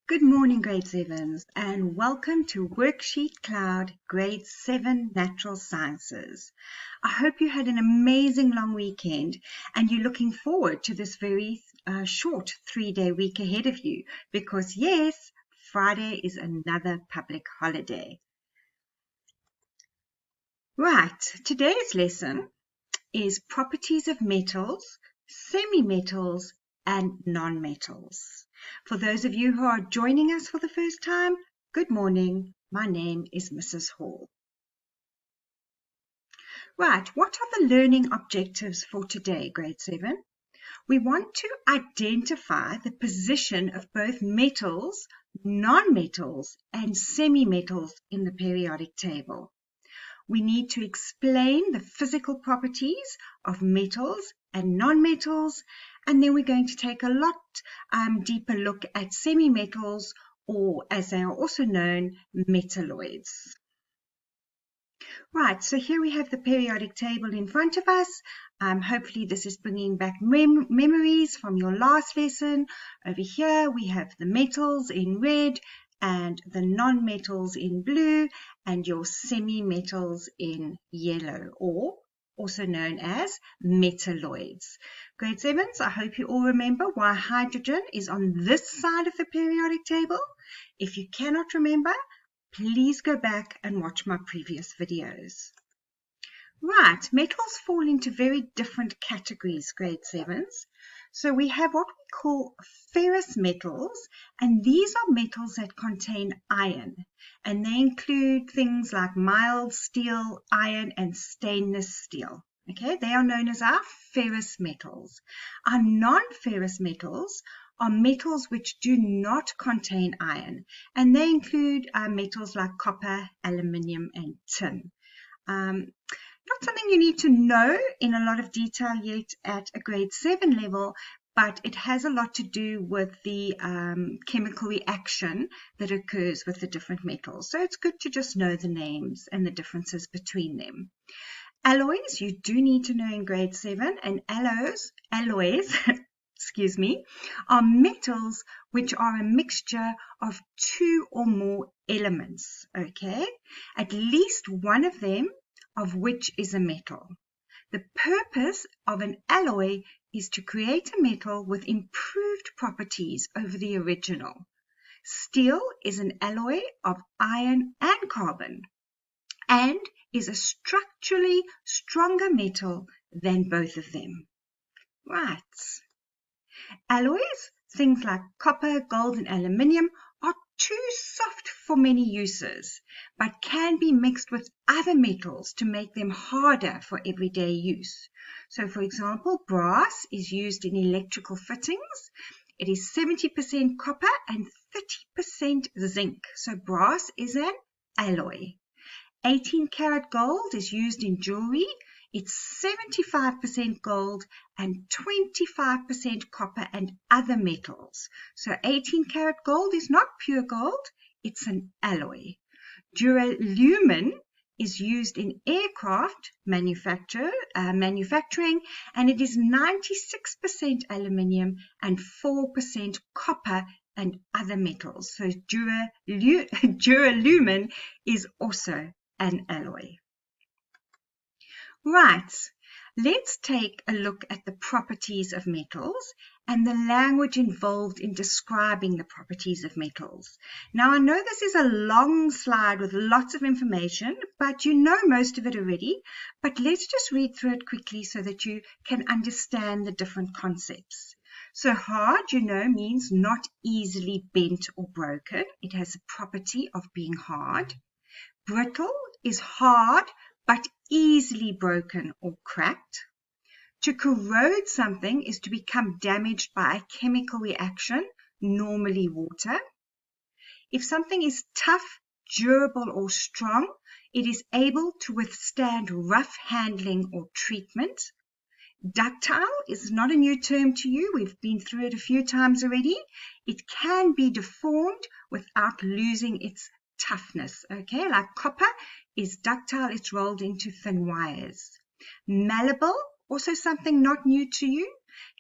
Good morning, Grade 7s, and welcome to WorksheetCloud Grade 7 Natural Sciences. I hope you had an amazing long weekend and you're looking forward to this very short 3-day week ahead of you because, yes, Friday is another public holiday. Right, today's lesson is properties of metals, semi-metals, and non-metals. For those of you who are joining us for the first time, good morning. My name is Mrs. Hall. Right, what are the learning objectives for today, Grade 7? We want to identify the position of both metals, non-metals, and semi-metals in the periodic table. We need to explain the physical properties of metals and non-metals, and then we're going to take a lot deeper look at semi-metals, or as they are also known, metalloids. Right, so here we have the periodic table in front of us. Hopefully this is bringing back memories from your last lesson. Over here we have the metals in red and the non-metals in blue and your semi-metals in yellow, or also known as metalloids. Grade 7s, I hope you all remember why hydrogen is on this side of the periodic table. If you cannot remember, please go back and watch my previous videos. Right, metals fall into very different categories, Grade 7s. So we have what we call ferrous metals, and these are metals that contain iron, and they include things like mild steel, iron, and stainless steel. Okay, they are known as our ferrous metals. Our non-ferrous metals are metals which do not contain iron, and they include metals like copper, aluminium, and tin. Not something you need to know in a lot of detail yet at a grade 7 level, but it has a lot to do with the chemical reaction that occurs with the different metals. So it's good to just know the names and the differences between them. Alloys, you do need to know in grade 7, and alloys, excuse me, are metals which are a mixture of two or more elements, okay? At least one of them of which is a metal. The purpose of an alloy is to create a metal with improved properties over the original. Steel is an alloy of iron and carbon and is a structurally stronger metal than both of them. Right. Alloys, things like copper, gold, and aluminium, are too soft for many uses, but can be mixed with other metals to make them harder for everyday use. So, for example, brass is used in electrical fittings. It is 70% copper and 30% zinc. So brass is an alloy. 18-karat gold is used in jewelry. It's 75% gold and 25% copper and other metals. So 18-karat gold is not pure gold, it's an alloy. Duralumin is used in aircraft manufacturing, and it is 96% aluminium and 4% copper and other metals. So duralumin is also an alloy. Right, let's take a look at the properties of metals and the language involved in describing the properties of metals. Now, I know this is a long slide with lots of information, but you know most of it already. But let's just read through it quickly so that you can understand the different concepts. So hard, you know, means not easily bent or broken. It has the property of being hard. Brittle is hard but easily broken or cracked. To corrode something is to become damaged by a chemical reaction, normally water. If something is tough, durable, or strong, it is able to withstand rough handling or treatment. Ductile is not a new term to you. We've been through it a few times already. It can be deformed without losing its toughness, okay? Like copper is ductile, it's rolled into thin wires. Malleable, also something not new to you,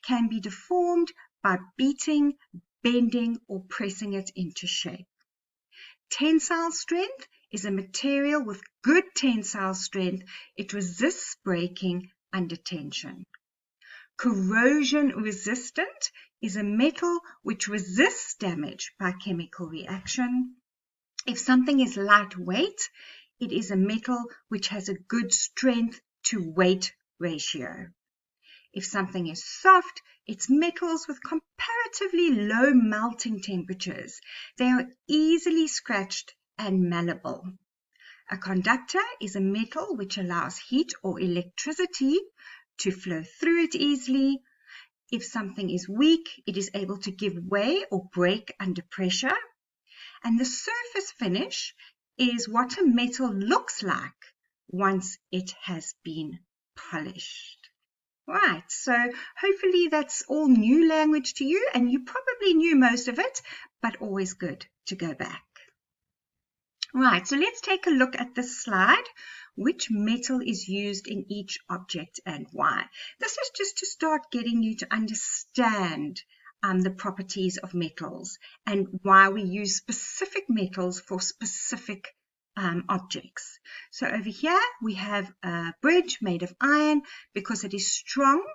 can be deformed by beating, bending or pressing it into shape. Tensile strength is a material with good tensile strength. It resists breaking under tension. Corrosion resistant is a metal which resists damage by chemical reaction. If something is lightweight, it is a metal which has a good strength to weight ratio. If something is soft, it's metals with comparatively low melting temperatures. They are easily scratched and malleable. A conductor is a metal which allows heat or electricity to flow through it easily. If something is weak, it is able to give way or break under pressure. And the surface finish is what a metal looks like once it has been polished. Right, so hopefully that's all new language to you, and you probably knew most of it, but always good to go back. Right, so let's take a look at this slide. Which metal is used in each object and why? This is just to start getting you to understand the properties of metals and why we use specific metals for specific objects. So over here we have a bridge made of iron because it is strong,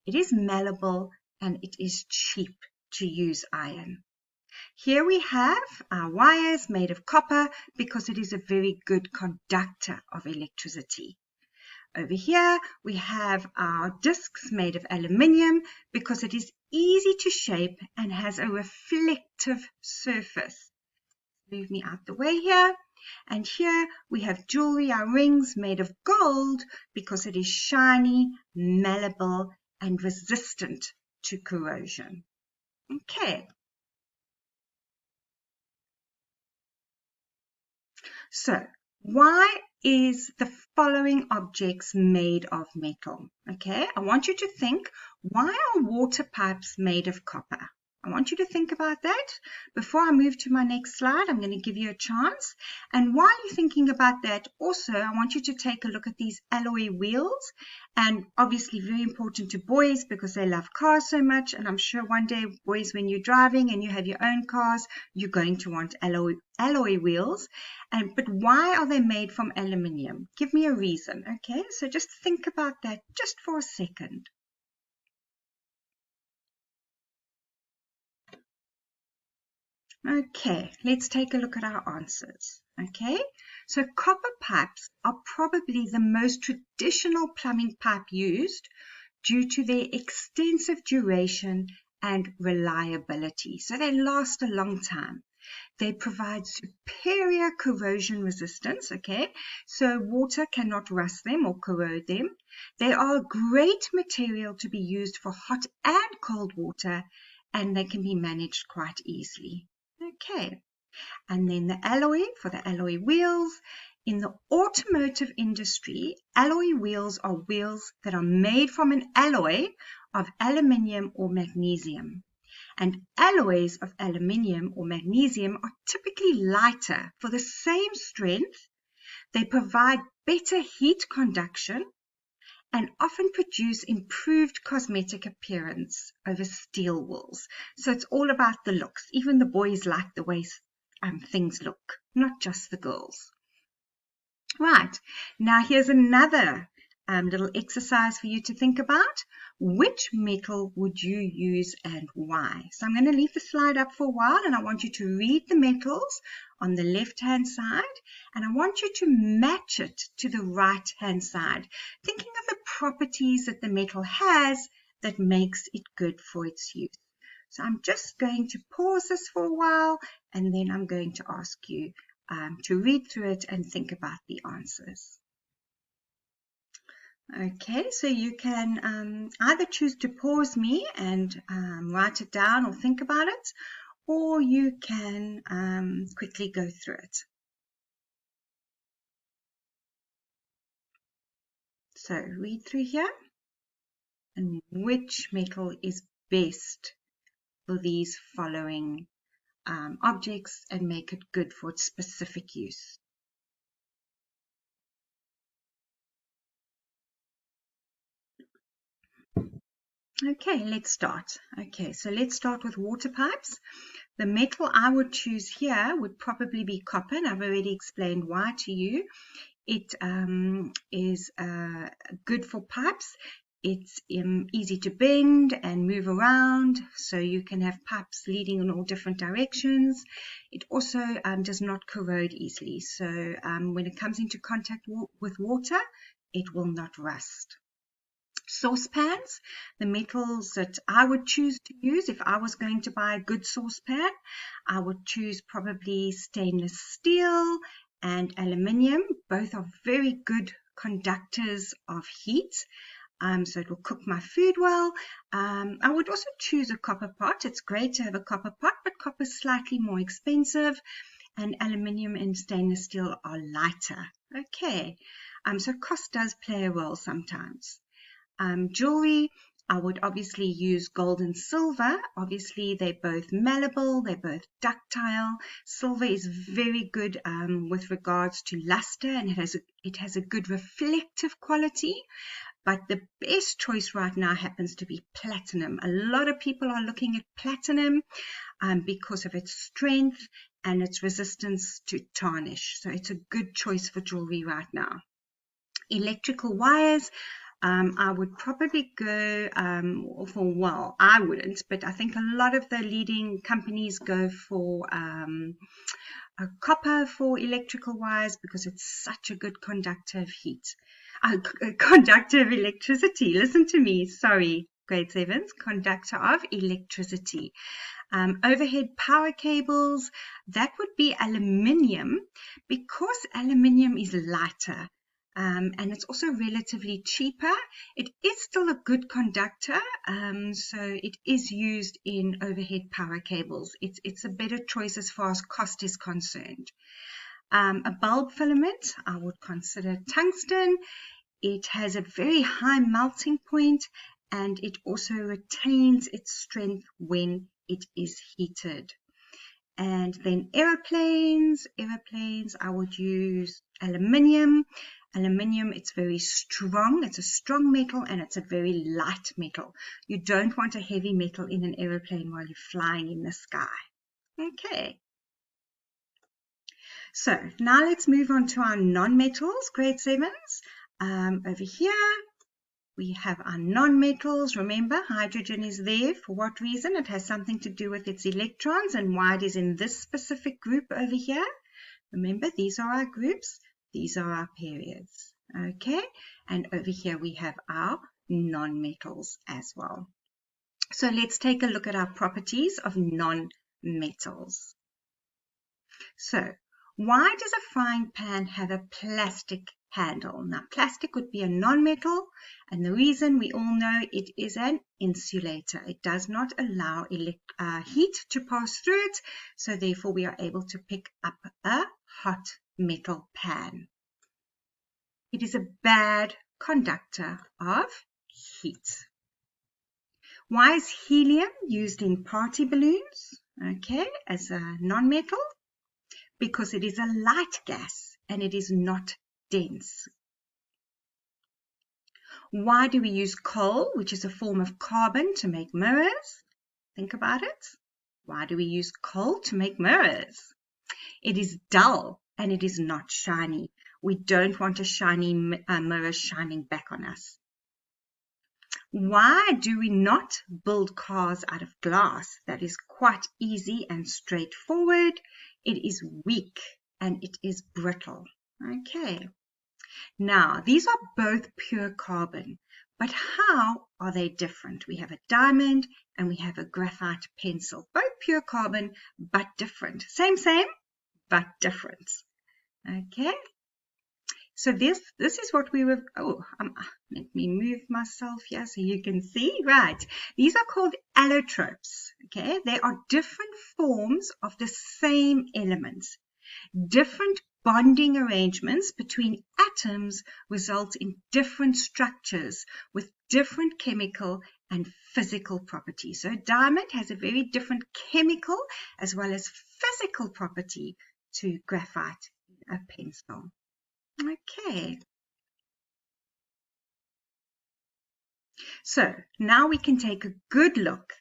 it is malleable, and it is cheap to use iron. Here we have our wires made of copper because it is a very good conductor of electricity. Over here we have our discs made of aluminium because it is easy to shape and has a reflective surface. Move me out the way here. And here we have jewelry, our rings made of gold because it is shiny, malleable, and resistant to corrosion. Okay. So, why is the following objects made of metal? Okay, I want you to think, why are water pipes made of copper? I want you to think about that. Before I move to my next slide, I'm going to give you a chance. And while you're thinking about that, also, I want you to take a look at these alloy wheels. And obviously very important to boys because they love cars so much. And I'm sure one day, boys, when you're driving and you have your own cars, you're going to want alloy wheels. But why are they made from aluminium? Give me a reason, okay? So just think about that just for a second. Okay, let's take a look at our answers. Okay, so copper pipes are probably the most traditional plumbing pipe used due to their extensive duration and reliability. So they last a long time. They provide superior corrosion resistance, okay? So water cannot rust them or corrode them. They are a great material to be used for hot and cold water, and they can be managed quite easily. Okay, and then the alloy for the alloy wheels. In the automotive industry, alloy wheels are wheels that are made from an alloy of aluminium or magnesium. And alloys of aluminium or magnesium are typically lighter for the same strength. They provide better heat conduction and often produce improved cosmetic appearance over steel wheels. So it's all about the looks. Even the boys like the way things look, not just the girls. Right, now here's another little exercise for you to think about. Which metal would you use and why? So I'm going to leave the slide up for a while and I want you to read the metals on the left-hand side and I want you to match it to the right-hand side, thinking of the properties that the metal has that makes it good for its use. So I'm just going to pause this for a while and then I'm going to ask you to read through it and think about the answers. Okay, so you can either choose to pause me and write it down or think about it, or you can quickly go through it. So read through here and which metal is best for these following objects and make it good for its specific use. Okay, let's start. Okay, so let's start with water pipes. The metal I would choose here would probably be copper, and I've already explained why to you. It is good for pipes. It's easy to bend and move around, so you can have pipes leading in all different directions. It also does not corrode easily, so when it comes into contact with water, it will not rust. Saucepans, the metals that I would choose to use if I was going to buy a good saucepan, I would choose probably stainless steel and aluminium. Both are very good conductors of heat, so it will cook my food well. I would also choose a copper pot. It's great to have a copper pot, but copper is slightly more expensive, and aluminium and stainless steel are lighter. Okay, so cost does play a role sometimes. Jewelry, I would obviously use gold and silver. Obviously, they're both malleable, they're both ductile. Silver is very good with regards to luster, and it has a good reflective quality. But the best choice right now happens to be platinum. A lot of people are looking at platinum because of its strength and its resistance to tarnish. So it's a good choice for jewelry right now. Electrical wires, I would probably go for, well, I wouldn't, but I think a lot of the leading companies go for a copper for electrical wires because it's such a good conductor of heat. Conductor of electricity, listen to me, sorry, grade 7s, conductor of electricity. Overhead power cables, that would be aluminium because aluminium is lighter. And it's also relatively cheaper. It is still a good conductor, so it is used in overhead power cables. It's a better choice as far as cost is concerned. A bulb filament, I would consider tungsten. It has a very high melting point, and it also retains its strength when it is heated. And then aeroplanes, I would use aluminium. Aluminium, it's very strong. It's a strong metal and it's a very light metal. You don't want a heavy metal in an aeroplane while you're flying in the sky. Okay. So now let's move on to our non-metals, grade 7s. Over here, we have our non-metals. Remember, hydrogen is there. For what reason? It has something to do with its electrons and why it is in this specific group over here. Remember, these are our groups. These are our periods. Okay, and over here we have our non-metals as well. So let's take a look at our properties of non-metals. So why does a frying pan have a plastic handle? Now, plastic would be a non-metal, and the reason we all know it is an insulator. It does not allow heat to pass through it, so therefore we are able to pick up a hot metal pan. It is a bad conductor of heat. Why is helium used in party balloons? Okay, as a non-metal? Because it is a light gas and it is not dense. Why do we use coal, which is a form of carbon, to make mirrors? Think about it. Why do we use coal to make mirrors? It is dull and it is not shiny. We don't want a shiny mirror shining back on us. Why do we not build cars out of glass? That is quite easy and straightforward. It is weak and it is brittle. Okay. Now, these are both pure carbon, but how are they different? We have a diamond and we have a graphite pencil. Both pure carbon, but different. Same, but different. Okay. So this is what we were, let me move myself here so you can see. Right. These are called allotropes. Okay. They are different forms of the same elements. Different bonding arrangements between atoms result in different structures with different chemical and physical properties. So diamond has a very different chemical as well as physical property to graphite in a pencil. Okay. So now we can take a good look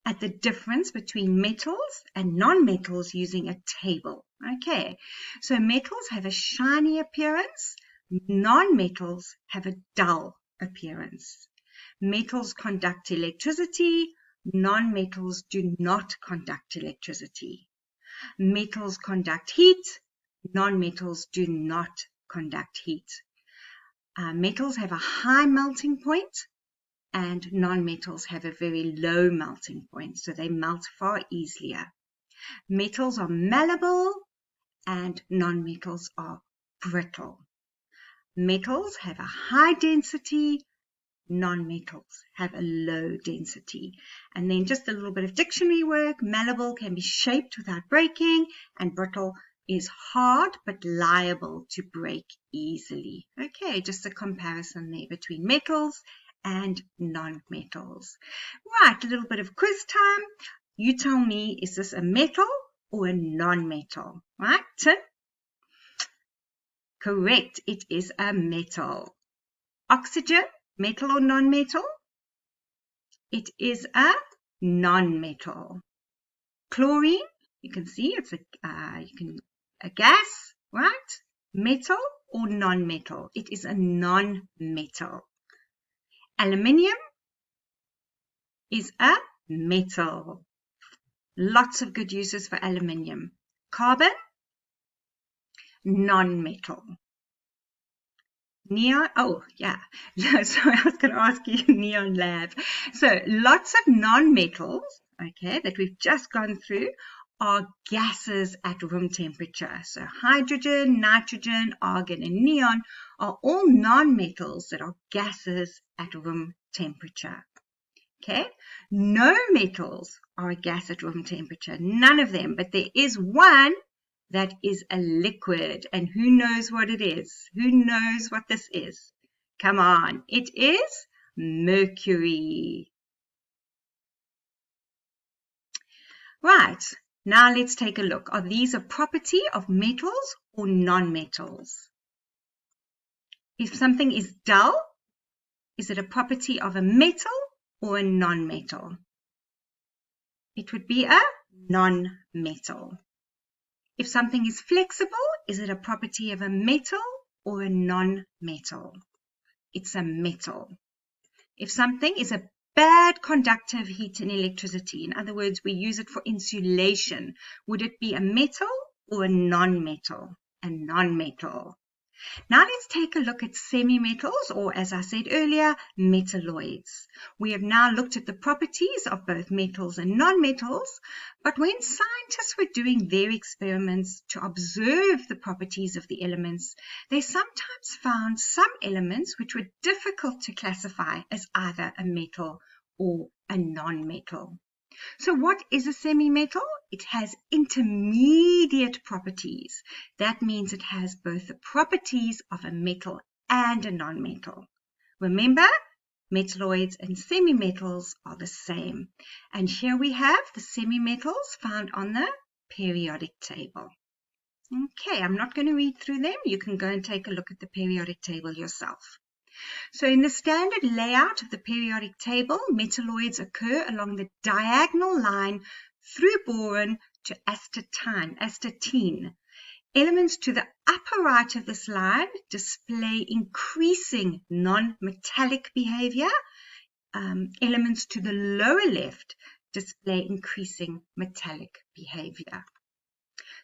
at the difference between metals and non-metals using a table. Okay, so metals have a shiny appearance, non-metals have a dull appearance. Metals conduct electricity, non-metals do not conduct electricity. Metals conduct heat, non-metals do not conduct heat. Metals have a high melting point, and non-metals have a very low melting point, so they melt far easier. Metals are malleable and non-metals are brittle. Metals have a high density, non-metals have a low density. And then just a little bit of dictionary work. Malleable can be shaped without breaking, and brittle is hard but liable to break easily. Okay, just a comparison there between metals and non-metals. Right, a little bit of quiz time. You tell me, is this a metal or a non-metal? Right, Tim? Correct, it is a metal. Oxygen, metal or non-metal? It is a non-metal. Chlorine, you can see it's a gas, right? Metal or non-metal? It is a non-metal. Aluminium is a metal. Lots of good uses for aluminium. Carbon, non-metal. Neon, oh yeah, sorry, I was going to ask you neon lab. So lots of non-metals, okay, that we've just gone through are gases at room temperature. So hydrogen, nitrogen, argon, and neon are all non-metals that are gases at room temperature. Okay, no metals are a gas at room temperature, none of them, but there is one that is a liquid, and who knows what it is? Who knows what this is? Come on, it is mercury. Right, now let's take a look. Are these a property of metals or non-metals? If something is dull, is it a property of a metal or a non-metal? It would be a non-metal. If something is flexible, is it a property of a metal or a non-metal? It's a metal. If something is a bad conductor of heat and electricity, in other words, we use it for insulation, would it be a metal or a non-metal? A non-metal. Now let's take a look at semi-metals, or as I said earlier, metalloids. We have now looked at the properties of both metals and non-metals, but when scientists were doing their experiments to observe the properties of the elements, they sometimes found some elements which were difficult to classify as either a metal or a non-metal. So what is a semi-metal? It has intermediate properties. That means it has both the properties of a metal and a non-metal. Remember, metalloids and semi-metals are the same. And here we have the semi-metals found on the periodic table. Okay, I'm not going to read through them. You can go and take a look at the periodic table yourself. So in the standard layout of the periodic table, metalloids occur along the diagonal line through boron to astatine. Elements to the upper right of this line display increasing non-metallic behavior. Elements to the lower left display increasing metallic behavior.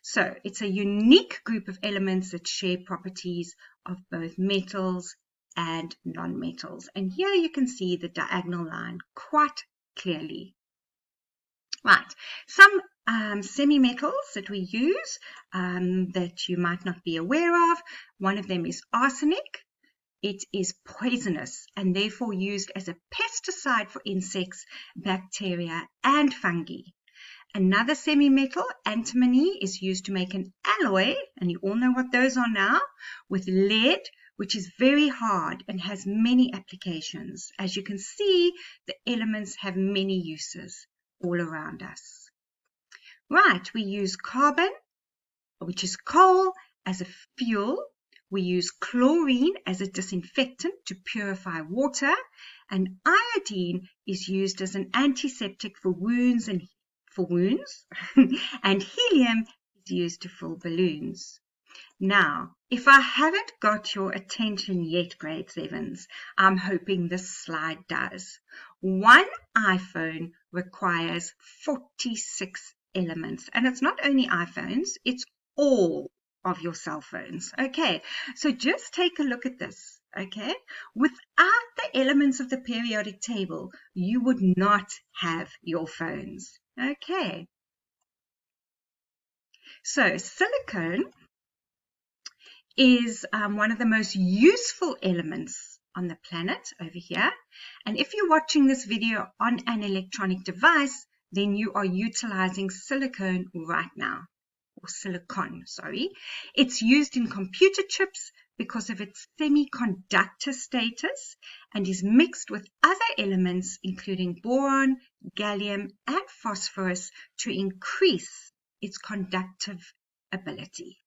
So it's a unique group of elements that share properties of both metals and non-metals. And here you can see the diagonal line quite clearly. Right, some semi-metals that we use that you might not be aware of. One of them is arsenic. It is poisonous and therefore used as a pesticide for insects, bacteria, and fungi. Another semi-metal, antimony, is used to make an alloy, and you all know what those are now, with lead, which is very hard and has many applications. As you can see, the elements have many uses all around us. Right, we use carbon, which is coal, as a fuel. We use chlorine as a disinfectant to purify water, and iodine is used as an antiseptic for wounds, and helium is used to fill balloons. Now, if I haven't got your attention yet, grade 7s, I'm hoping this slide does. One iPhone requires 46 elements, and it's not only iPhones, it's all of your cell phones. Okay, so just take a look at this. Okay, without the elements of the periodic table, you would not have your phones. Okay, so silicone is one of the most useful elements on the planet over here. And if you're watching this video on an electronic device, then you are utilizing silicone right now, or silicon, sorry. It's used in computer chips because of its semiconductor status and is mixed with other elements including boron, gallium, and phosphorus to increase its conductive ability.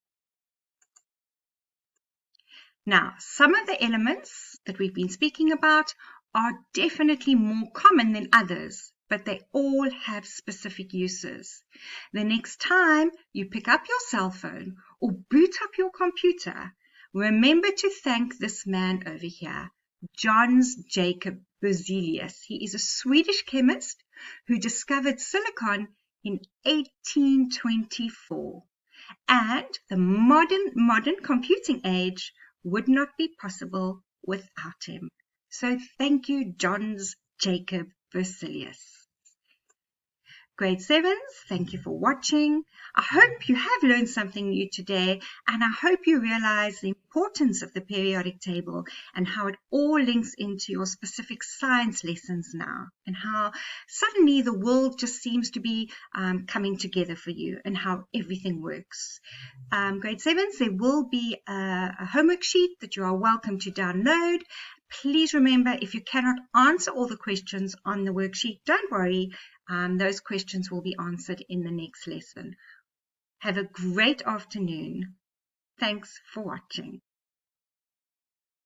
Now, some of the elements that we've been speaking about are definitely more common than others, but they all have specific uses. The next time you pick up your cell phone or boot up your computer, remember to thank this man over here, Jöns Jacob Berzelius. He is a Swedish chemist who discovered silicon in 1824. And the modern computing age would not be possible without him. So thank you, Jöns Jacob Berzelius. Grade 7s, thank you for watching. I hope you have learned something new today, and I hope you realize the importance of the periodic table and how it all links into your specific science lessons now, and how suddenly the world just seems to be coming together for you and how everything works. Grade 7s, there will be a homework sheet that you are welcome to download. Please remember, if you cannot answer all the questions on the worksheet, don't worry. Those questions will be answered in the next lesson. Have a great afternoon. Thanks for watching.